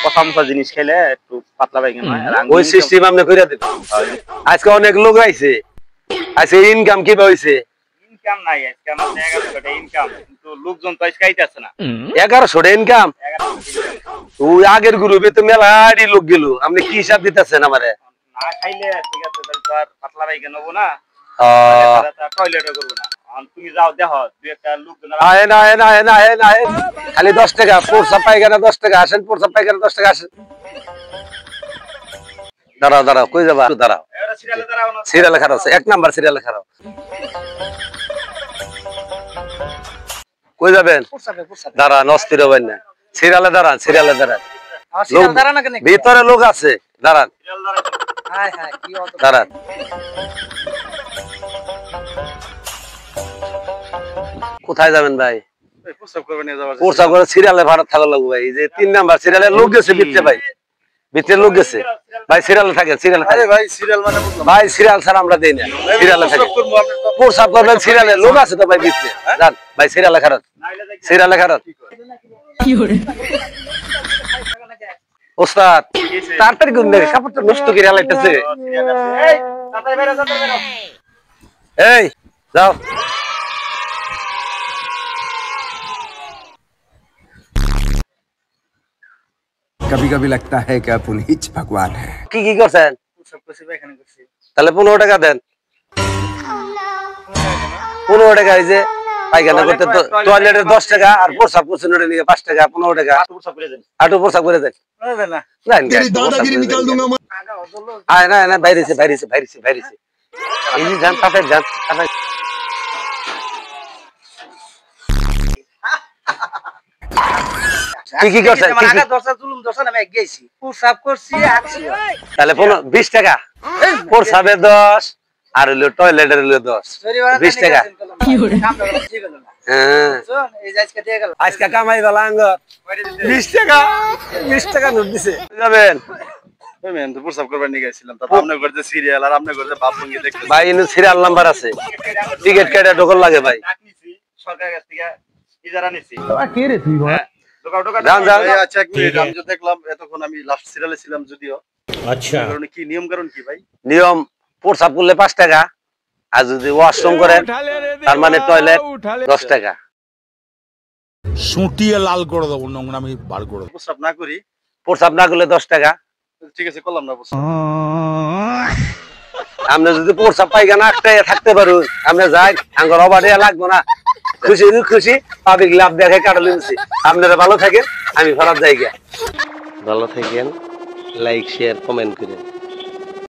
কষা মশা জিনিস খেলে একটু পাতলা পায়খানা হয়। ওই সিস্টেম আপনি কইরা দিন। আজকে অনেক লোক আইছে, আজকে ইনকাম কি হইছে? ইনকাম নাই আজকে আমার 1100 টাকা ইনকাম, কিন্তু লোকজন তো আজকে আইতাছে না। 1100 টাকা ইনকাম? 1100 ওই আগের গ্রুপে তো মেলাডি লোক গেল, আপনি কি হিসাব দিতেছেন আমারে? না খাইলে ঠিক আছে, তাহলে তো আর পাতলা পায়খানা হবো না, টয়লেটও করবো না। তুমি যাও দেখো দুই একটা লোকজন খালি 10 টাকা প্রসাব পায়খানা 10 টাকা আসেন, প্রসাব পায়খানা 10 টাকা আসেন। দাঁড়াও দাঁড়াও, কই যাবা? দাঁড়াও, সিরিয়ালে খারাপ আছে, 1 নাম্বার সিরিয়ালে খারাপ। কই যাবেন? দাঁড়ান, অস্থির হবেন না, সিরিয়ালে দাঁড়ান, সিরিয়ালে দাঁড়ান। ভিতরে লোক আছে, দাঁড়ান দাঁড়ান। কোথায় যাবেন ভাই? প্রসাব করে সিরিয়ালে ভাড়া থাকা লাগবে ভাই। এই যে 3 নাম্বার সিরিয়ালে লোক গেছে ভিতরে ভাই, ভিতরে লোক গেছে ভাই। সিরিয়ালে থাকেন, সিরিয়ালে থাকেন ভাই। সিরিয়াল মানে ভাই সিরিয়াল ছাড়া আমরা দেই না, সিরিয়ালে থাকেন। প্রসাব করবেন সিরিয়ালে, লোক আছে তো ভাই ভিতরে। যান ভাই, সিরিয়ালে খারাপ, সিরিয়ালে খারাপ। কি হরে ওস্তাদ তাড়াতাড়ি গুন দে, কাপড়টা নষ্ট করে আলাইতেছে। এই যাও। कभी कभी लगता है कि पुनीत भगवान है। কি কি করছেন? তাহলে 15 টাকা দেন। 15 টাকা। এই যে পায়খানা করতে তো টয়লেটে 10 টাকা, আর প্রসাব করছেন ওটা নিয়ে 5 টাকা, 15 টাকা। আটু প্রসাব করে দেন। না তেরি দাদাগিরি নিকাল दूंगा मैं। আয় না না, বাইরেছে বাইরেছে বাইরেছে বাইরেছে। এই যে যান, তাতে যান, তাতে। কি কি করছেন? টাকা 10 জুলুম 10 আমি গেছি, প্রসাব করছি আছি। তাহলে 20 টাকা প্রসাবে 10, আর হলো টয়লেটের হলো 10, 20 টাকা। কি হরে হ্যাঁ, এই যে আজকে দিয়ে গেল, আজকে কামাই ভালো আঙ্গর 20 টাকা, 20 টাকা নোট দিছে। যাবেন আমি তো প্রসাব করবার নিয়ে গেছিলাম, তা আপনি করতে সিরিয়াল আর আপনি করতে বাপঙ্গি দেখতে ভাই। ইনু সিরিয়াল নাম্বার আছে, টিকিট কেটে ঢোকল লাগে ভাই। সরকারের কাছ থেকে ইজারা নিছি। কে রে তুই ভাই? আচ্ছা এক মিনিট, আমি তো দেখলাম এতক্ষণ আমি লাস্ট সিরিয়ালে ছিলাম যদিও। আচ্ছা কি নিয়ম কারণ কি ভাই? নিয়ম প্রসাব করলে 5 টাকা, আর যদি ওয়াশরুম করেন তার মানে টয়লেট 10 টাকা। সুটিয়ে লাল করে দেবো, নোংরামি বার করে দেবো। প্রসাব না করি, প্রসাব না করলে 10 টাকা। ঠিক আছে করলাম না প্রসাব। আপনি যদি প্রসাব পায়খানা আটকাইয়া থাকতে পারুন, আপনি যাই, আঙ্গর অবাধে লাগবো না। খুশি খুশি পাবলিক লাভ দেখে কাটালে নিচ্ছি। আপনারা ভালো থাকেন, আমি ফরাত যাই গিয়া। ভালো থাকেন, লাইক শেয়ার কমেন্ট করেন।